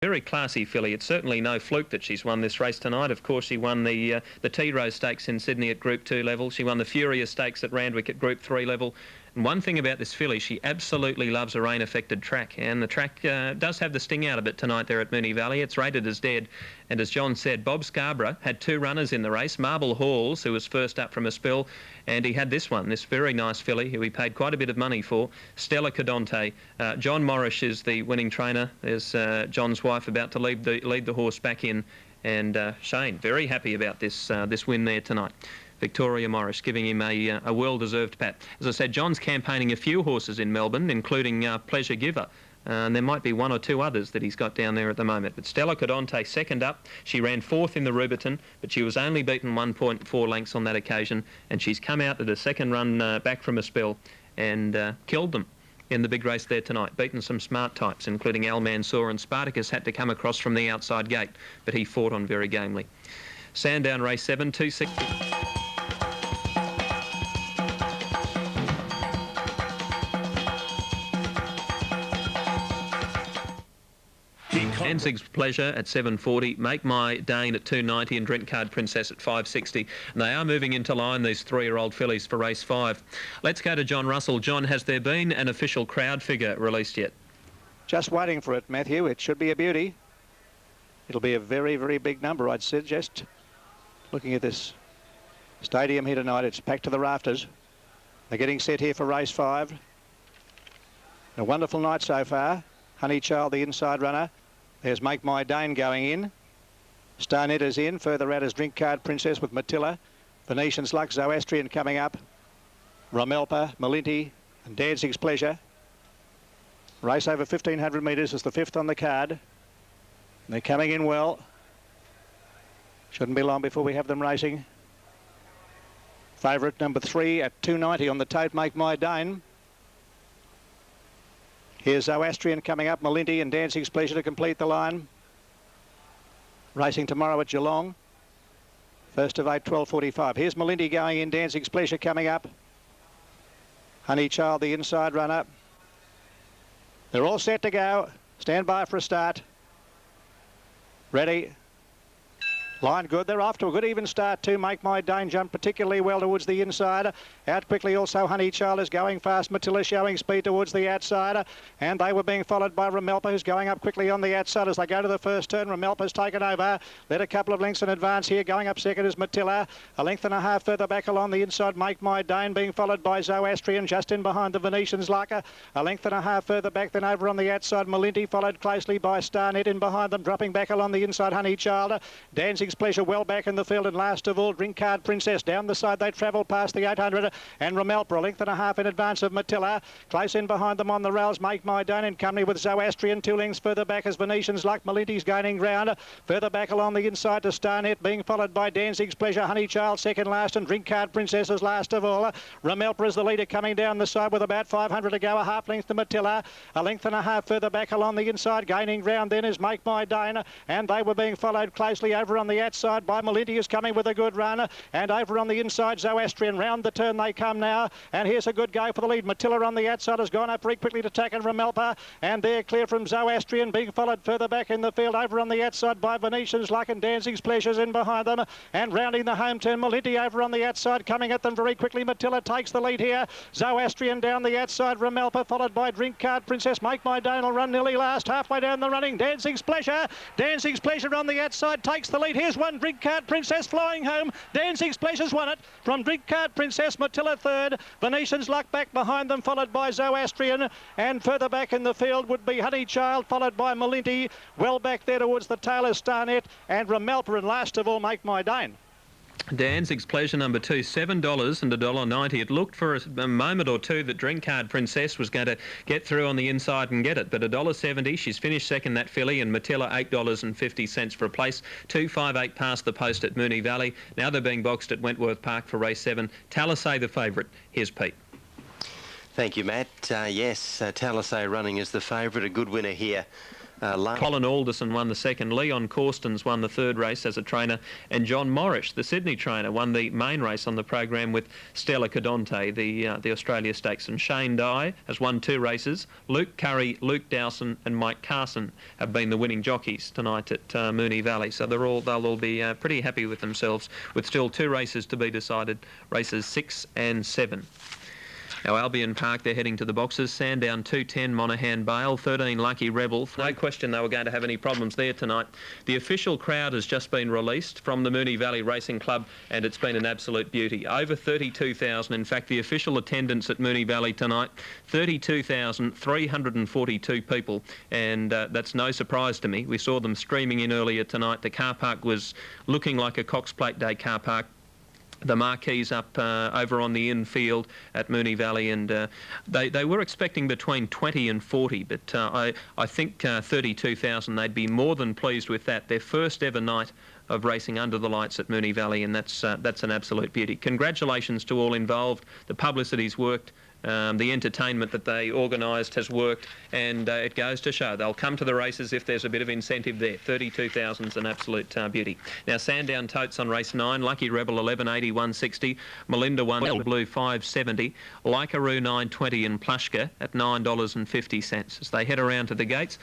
Very classy filly. It's certainly no fluke that she's won this race tonight. Of course, she won the Tea Rose Stakes in Sydney at Group 2 level. She won the Furious Stakes at Randwick at Group 3 level. And one thing about this filly, she absolutely loves a rain-affected track, and the track does have the sting out of it tonight there at Moonee Valley. It's rated as dead, and as John said, Bob Scarborough had 2 runners in the race. Marble Halls, who was first up from a spill, and he had this one, this very nice filly, who he paid quite a bit of money for, Stella Cadonte. John Morris is the winning trainer. There's John's wife about to lead the horse back in, and Shane very happy about this win there tonight. Victoria Morris giving him a well-deserved pat. As I said, John's campaigning a few horses in Melbourne, including Pleasure Giver. And there might be 1 or 2 others that he's got down there at the moment. But Stella Cadonte second up. She ran 4th in the Rubiton, but she was only beaten 1.4 lengths on that occasion. And she's come out at a second run back from a spell and killed them in the big race there tonight. Beaten some smart types, including Al Mansour, and Spartacus had to come across from the outside gate, but he fought on very gamely. Sandown race 7, 260. Danzig's Pleasure at 7.40, Make My Dane at 2.90 and Drink Card Princess at 5.60. And they are moving into line, these 3-year-old fillies, for race 5. Let's go to John Russell. John, has there been an official crowd figure released yet? Just waiting for it, Matthew. It should be a beauty. It'll be a very, very big number, I'd suggest. Looking at this stadium here tonight, it's packed to the rafters. They're getting set here for race 5. A wonderful night so far. Honey Child, the inside runner. There's Make My Dane going in. Starnet is in. Further out is Drink Card Princess with Matilda. Venetian's Luck, Zoroastrian coming up. Romelpa, Malinti and Danzig's Pleasure. Race over 1,500 metres is the 5th on the card. They're coming in well. Shouldn't be long before we have them racing. Favourite number 3 at 2.90 on the tote, Make My Dane. Here's Zoroastrian coming up, Malinti and Danzig's Pleasure to complete the line. Racing tomorrow at Geelong. 1st of 8, 12.45. Here's Malinti going in, Danzig's Pleasure coming up. Honey Child, the inside runner. They're all set to go. Stand by for a start. Ready. Line good. They're off to a good even start too. Make My Dane jump particularly well towards the inside. Out quickly also Honey Child is going fast. Matilda showing speed towards the outside. And they were being followed by Romelpa, who's going up quickly on the outside as they go to the first turn. Romelpa's taken over. Led a couple of lengths in advance here. Going up second is Matilda. A length and a half further back along the inside. Make My Dane being followed by Zoroastrian just in behind the Venetian's Luck. A length and a half further back then over on the outside. Malinti followed closely by Starnet in behind them. Dropping back along the inside Honey Child. Danzig's Pleasure well back in the field, and last of all Drink Card Princess. Down the side they travel past the 800 and Romelpa a length and a half in advance of Matilda. Close in behind them on the rails Make My Dane in company with Zoroastrian. 2 lengths further back as Venetian's Luck. Malinti's gaining ground. Further back along the inside to Starnet being followed by Danzig's Pleasure. Honey Child second last and Drink Card Princess is last of all. Romelpa is the leader coming down the side with about 500 to go. A half length to Matilda. A length and a half further back along the inside. Gaining ground then is Make My Dane, and they were being followed closely over on the outside by Malinti, is coming with a good run, and over on the inside Zoroastrian. Round the turn they come now, and here's a good go for the lead. Matilda on the outside has gone up very quickly to tack and Romelpa, and they're clear from Zoroastrian, being followed further back in the field over on the outside by Venetian's Luck and Danzig's Pleasures in behind them, and rounding the home turn Malinti over on the outside, coming at them very quickly. Matilda takes the lead here. Zoroastrian down the outside, Romelpa followed by Drink Card Princess. Make My Dane will run nearly last, halfway down the running. Danzig's Pleasure on the outside takes the lead. Here's one, Drink Card Princess flying home. Danzig's Pleasure's won it from Drink Card Princess. Matilda third. Venetian's Luck back behind them, followed by Zoroastrian, and further back in the field would be Honey Child, followed by Malinti. Well back there towards the tail is Starnet and Romelpa, and last of all Make My Dane. Danzig's Pleasure number 2, $7 and $1.90. It looked for a moment or two that Drink Card Princess was going to get through on the inside and get it, but $1.70. She's finished second, that filly, and Matilda $8.50 for a place. 2.58 past the post at Moonee Valley. Now they're being boxed at Wentworth Park for race 7. Talisay the favourite. Here's Pete. Thank you, Matt. Yes, Talisay running as the favourite, a good winner here Colin Alderson won the second, Leon Corstens won the third race as a trainer, and John Morrish, the Sydney trainer, won the main race on the program with Stella Cadonte, the Australia Stakes, and Shane Dye has won 2 races. Luke Curry, Luke Dowson and Mike Carson have been the winning jockeys tonight at Moonee Valley, so they'll all be pretty happy with themselves, with still 2 races to be decided, races 6 and 7. Now, Albion Park, they're heading to the boxes. Sandown 210, Monaghan Bale, 13 Lucky Rebel. No question they were going to have any problems there tonight. The official crowd has just been released from the Moonee Valley Racing Club, and it's been an absolute beauty. Over 32,000. In fact, the official attendance at Moonee Valley tonight, 32,342 people, and that's no surprise to me. We saw them streaming in earlier tonight. The car park was looking like a Cox Plate Day car park. The marquees up over on the infield at Moonee Valley, and they were expecting between 20 and 40, but I think 32,000, they'd be more than pleased with that. Their first ever night of racing under the lights at Moonee Valley, and that's an absolute beauty. Congratulations to all involved. The publicity's worked. The entertainment that they organised has worked, and it goes to show they'll come to the races if there's a bit of incentive there. 32,000's an absolute beauty. Now, Sandown Totes on race 9, Lucky Rebel 1180, 160, Melinda 1, Blue 570, Likaroo 920 and Plushka at $9.50 as they head around to the gates.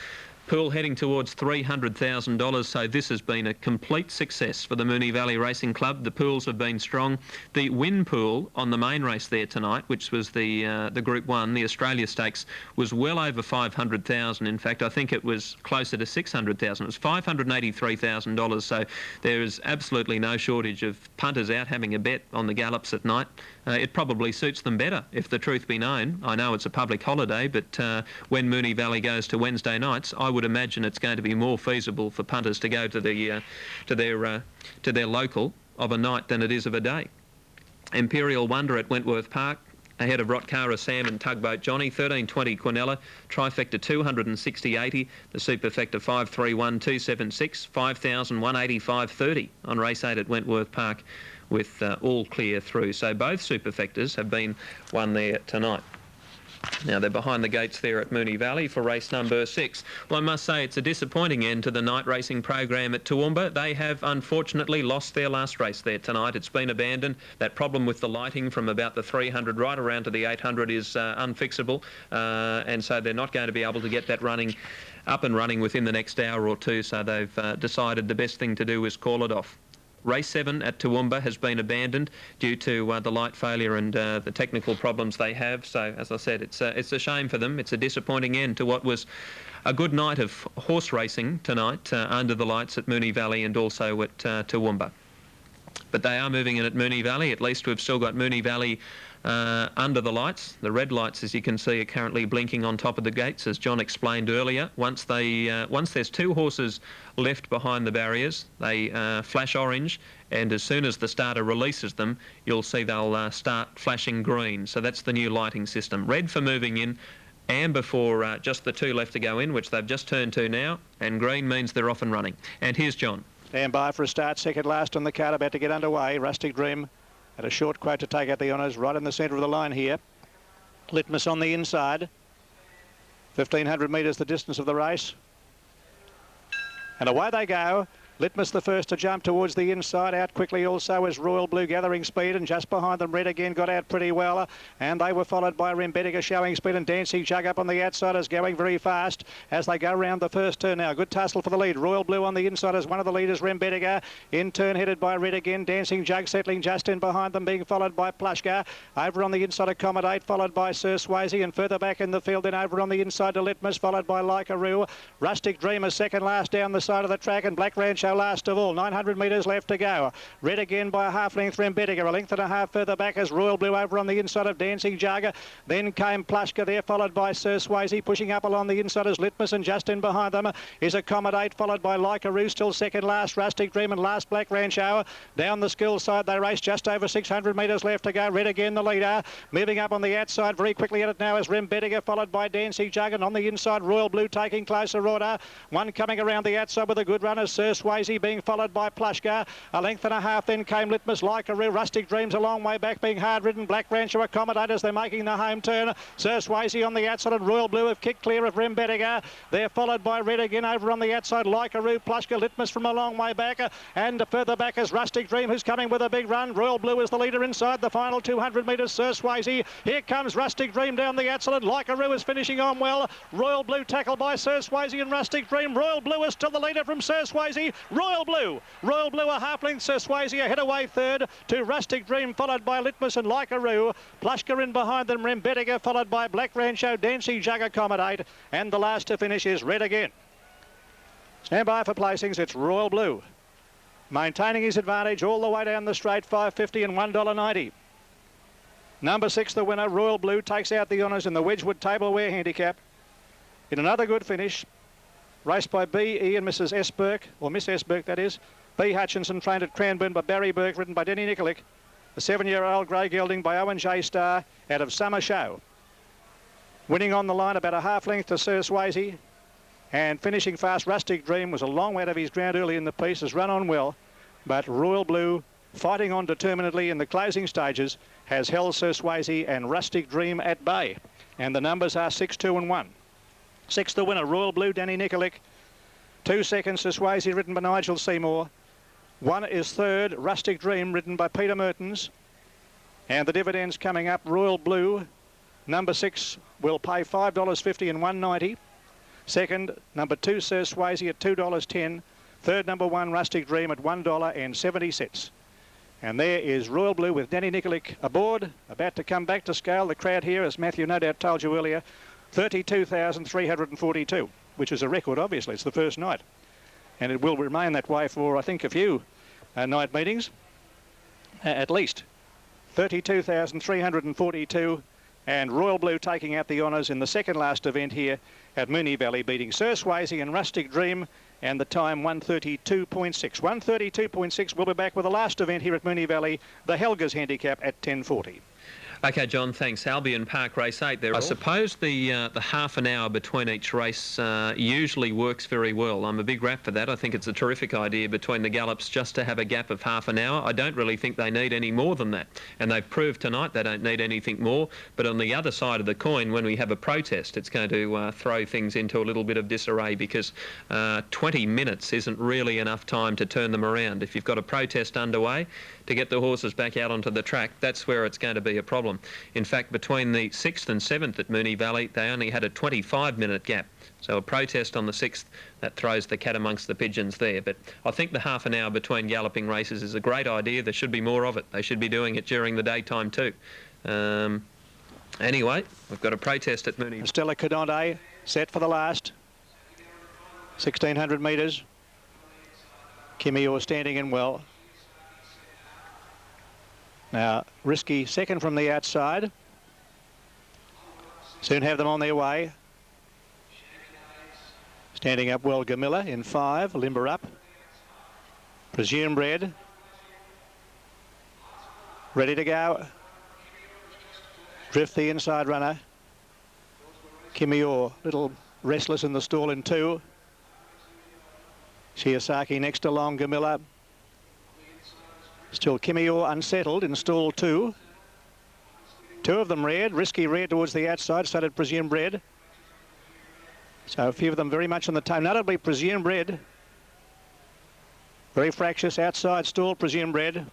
Pool heading towards $300,000, so this has been a complete success for the Moonee Valley Racing Club. The pools have been strong. The win pool on the main race there tonight, which was the Group 1, the Australia Stakes, was well over $500,000. In fact, I think it was closer to $600,000. It was $583,000, so there is absolutely no shortage of punters out having a bet on the gallops at night. It probably suits them better, if the truth be known. I know it's a public holiday, but when Moonee Valley goes to Wednesday nights, I would imagine it's going to be more feasible for punters to go to their local of a night than it is of a day. Imperial Wonder at Wentworth Park, ahead of Rotkara Sam and Tugboat Johnny, 1320 Quinella, Trifecta 260.80, the Superfecta 531.276, 5,185.30 on race 8 at Wentworth Park, with all clear through. So both Superfectas have been won there tonight. Now, they're behind the gates there at Moonee Valley for race number 6. Well, I must say it's a disappointing end to the night racing program at Toowoomba. They have unfortunately lost their last race there tonight. It's been abandoned. That problem with the lighting from about the 300 right around to the 800 is unfixable, and so they're not going to be able to get that up and running within the next hour or two, so they've decided the best thing to do is call it off. Race 7 at Toowoomba has been abandoned due to the light failure and the technical problems they have. So, as I said, it's a shame for them. It's a disappointing end to what was a good night of horse racing tonight under the lights at Moonee Valley and also at Toowoomba. But they are moving in at Moonee Valley. At least we've still got Moonee Valley under the lights. The red lights, as you can see, are currently blinking on top of the gates, as John explained earlier. Once there's 2 horses left behind the barriers, they flash orange, and as soon as the starter releases them, you'll see they'll start flashing green. So that's the new lighting system. Red for moving in, amber for just the 2 left to go in, which they've just turned to now, and green means they're off and running. And here's John. Stand by for a start, second last on the card, about to get underway. Rustic Dream at a short quote to take out the honours, right in the centre of the line here. Litmus on the inside. 1,500 metres the distance of the race. And away they go. Litmus the first to jump towards the inside. Out quickly also is Royal Blue gathering speed, and just behind them Red again got out pretty well, and they were followed by Rembetica showing speed, and Dancing Jug up on the outside is going very fast as they go round the first turn now. Good tussle for the lead. Royal Blue on the inside is one of the leaders, Rembetica. In turn headed by Red again. Dancing Jug settling just in behind them, being followed by Plushka. Over on the inside Accommodate, followed by Sir Swayze, and further back in the field then over on the inside to Litmus, followed by Likaroo. Rustic Dreamer second last down the side of the track, and Black Rancho last of all. 900 metres left to go. Red again by a half length, Rembetica. A length and a half further back as Royal Blue over on the inside of Dancing Jug. Then came Plushka there, followed by Sir Swayze. Pushing up along the inside as Litmus, and just in behind them is Accommodate, followed by Likaroo, still second last, Rustic Dream, and last Black Rancho. Down the skill side they race, just over 600 metres left to go. Red again the leader. Moving up on the outside very quickly at it now is Rembetica, followed by Dancing Jug, and on the inside Royal Blue taking closer order. One coming around the outside with a good runner, Sir Swayze. Swayze being followed by Plushka. A length and a half then came Litmus, Lycaroo, Rustic Dreams a long way back being hard ridden. Black Rancho Accommodators, they're making the home turn. Sir Swayze on the outside and Royal Blue have kicked clear of Rembettiger. They're followed by Red again over on the outside. Lycaroo, Plushka, Litmus from a long way back. And further back is Rustic Dream, who's coming with a big run. Royal Blue is the leader inside the final 200 metres. Sir Swayze. Here comes Rustic Dream down the outside. And Lycaroo is finishing on well. Royal Blue tackled by Sir Swayze and Rustic Dream. Royal Blue is still the leader from Sir Swayze. Royal Blue a half length. Sir Swayze ahead away third to Rustic Dream, followed by Litmus and Lycaroo. Plushka in behind them. Rembettiger followed by Black Rancho, Dancing Jug Accommodate. And the last to finish is Red again. Stand by for placings. It's Royal Blue, maintaining his advantage all the way down the straight, $5.50 and $1.90. Number 6, the winner, Royal Blue, takes out the honours in the Wedgwood Tableware Handicap. In another good finish, raced by B.E. and Mrs. S. Burke, or Miss S. Burke, that is. B. Hutchinson, trained at Cranbourne by Barry Burke, ridden by Denny Nikolic. The 7-year-old grey gelding by Owen J. Starr out of Summer Show. Winning on the line about a half length to Sir Swayze. And finishing fast, Rustic Dream was a long way out of his ground early in the piece, has run on well. But Royal Blue, fighting on determinedly in the closing stages, has held Sir Swayze and Rustic Dream at bay. And the numbers are 6, 2 and 1. 6 the winner, Royal Blue, Danny Nikolic. 2 seconds, Sir Swayze, ridden by Nigel Seymour. 1 is third, Rustic Dream, ridden by Peter Mertens. And the dividends coming up, Royal Blue, number 6, will pay $5.50 and $1.90. Second, number 2, Sir Swayze at $2.10. Third, number 1, Rustic Dream at $1.70. And there is Royal Blue with Danny Nikolic aboard, about to come back to scale. The crowd here, as Matthew no doubt told you earlier, 32,342, which is a record, obviously. It's the first night. And it will remain that way for, I think, a few night meetings, at least. 32,342. And Royal Blue taking out the honours in the second last event here at Moonee Valley, beating Sir Swayze and Rustic Dream, and the time 132.6. 132.6. We'll be back with the last event here at Moonee Valley, the Helgers Handicap at 10:40. OK, John, thanks. Albion Park Race 8 there. I suppose the half an hour between each race usually works very well. I'm a big rap for that. I think it's a terrific idea between the gallops just to have a gap of half an hour. I don't really think they need any more than that. And they've proved tonight they don't need anything more. But on the other side of the coin, when we have a protest, it's going to throw things into a little bit of disarray, because 20 minutes isn't really enough time to turn them around. If you've got a protest underway, to get the horses back out onto the track, that's where it's going to be a problem. In fact, between the 6th and 7th at Moonee Valley, they only had a 25-minute gap. So a protest on the 6th, that throws the cat amongst the pigeons there. But I think the half an hour between galloping races is a great idea. There should be more of it. They should be doing it during the daytime too. Anyway, we've got a protest at Moonee. Stella Cadonte set for the last 1,600 metres. Kimmy Orr standing in well. Now, Risky second from the outside. Soon have them on their way. Standing up well, Gamilla in 5, limber up. Presumed Red. Ready to go. Drift the inside runner. Kimmy Orr, little restless in the stall in 2. Shiosaki next along, Gamilla. Still Kimmy Orr unsettled in stall 2. 2 of them red, Risky red towards the outside, so did Presumed Red. So a few of them very much on the toe. Notably Presumed Red. Very fractious outside stall, Presumed Red.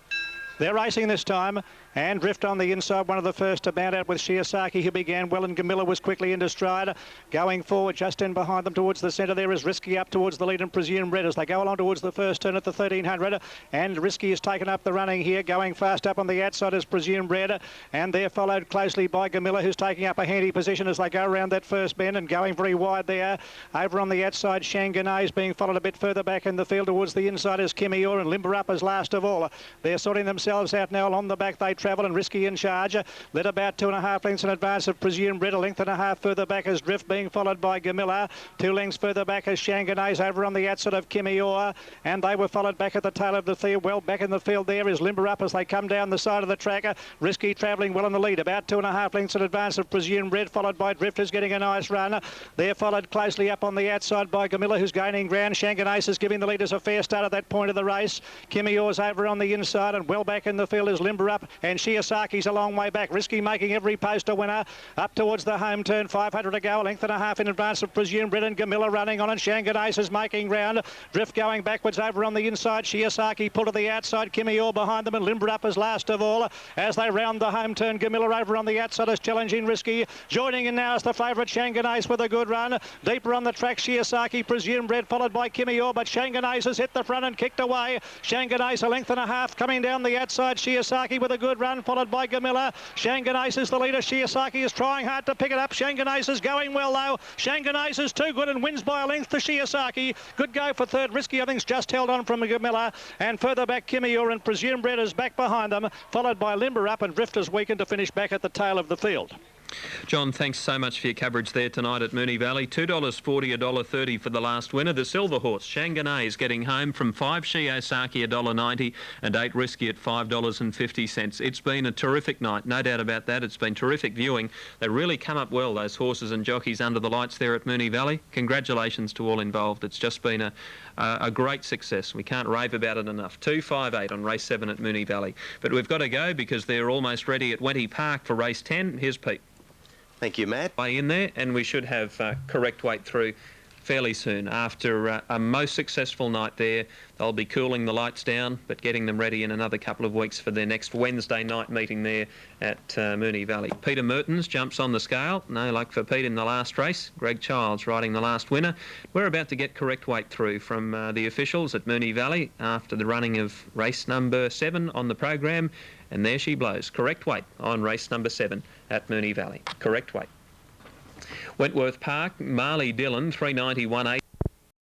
They're racing this time, and Drift on the inside, one of the first to bound out with Shiosaki, who began well, and Gamilla was quickly into stride. Going forward, just in behind them towards the centre, there is Risky up towards the lead and Presumed Red as they go along towards the first turn at the 1300. And Risky has taken up the running here, going fast up on the outside as Presumed Red, and they're followed closely by Gamilla, who's taking up a handy position as they go around that first bend and going very wide there. Over on the outside, Shanganay is being followed a bit further back in the field towards the inside as Kimmy Orr, and Limber Up as last of all. They're sorting themselves out now along the back. They travel and Risky in charge. Led about 2.5 lengths in advance of Presumed Red. A length and a half further back as Drift, being followed by Gamilla. 2 lengths further back as Shanganese over on the outside of Kimi Orr. And they were followed back at the tail of the field. Well, back in the field there is Limber Up as they come down the side of the track. Risky travelling well in the lead. About 2.5 lengths in advance of Presumed Red, followed by Drift, who's getting a nice run. They're followed closely up on the outside by Gamilla, who's gaining ground. Shanganese is giving the leaders a fair start at that point of the race. Kimi Orr's over on the inside, and well back in the field is Limber Up, and Shiosaki's a long way back. Risky making every post a winner. Up towards the home turn, 500 to go, a length and a half in advance of Presumed Red, and Gamilla running on, and Shanganese is making ground. Drift going backwards over on the inside. Shiosaki pull to the outside. Kimi Orr behind them, and Limber Up is last of all. As they round the home turn, Gamilla over on the outside is challenging Risky. Joining in now is the favourite Shanganese with a good run. Deeper on the track, Shiosaki, Presumed Red, followed by Kimi Orr, but Shanganese has hit the front and kicked away. Shanganese a length and a half coming down the outside. Shiosaki with a good run, followed by Gamilla. Shanganese is the leader. Shiosaki is trying hard to pick it up. Shanganese is going well though. Shanganese is too good and wins by a length to Shiosaki. Good go for third. Risky, I think's just held on from Gamilla. And further back, Kimi Orr and Presumed Red is back behind them, followed by Limber Up, and Drift is weakened to finish back at the tail of the field. John, thanks so much for your coverage there tonight at Moonee Valley. $2.40, $1.30 for the last winner. The Silver Horse, Shanganese, getting home from 5 Shiosaki, $1.90, and 8 Risky at $5.50. It's been a terrific night, no doubt about that. It's been terrific viewing. They really come up well, those horses and jockeys under the lights there at Moonee Valley. Congratulations to all involved. It's just been a great success. We can't rave about it enough. 2.58 on race 7 at Moonee Valley. But we've got to go because they're almost ready at Wenty Park for race 10. Here's Pete. Thank you, Matt. In there, and we should have correct weight through fairly soon. After a most successful night there, they'll be cooling the lights down, but getting them ready in another couple of weeks for their next Wednesday night meeting there at Moonee Valley. Peter Mertens jumps on the scale. No luck for Pete in the last race. Greg Childs riding the last winner. We're about to get correct weight through from the officials at Moonee Valley after the running of race number 7 on the program. And there she blows. Correct weight on race number 7 at Moonee Valley. Correct weight. Wentworth Park, Marley Dillon, 391.8.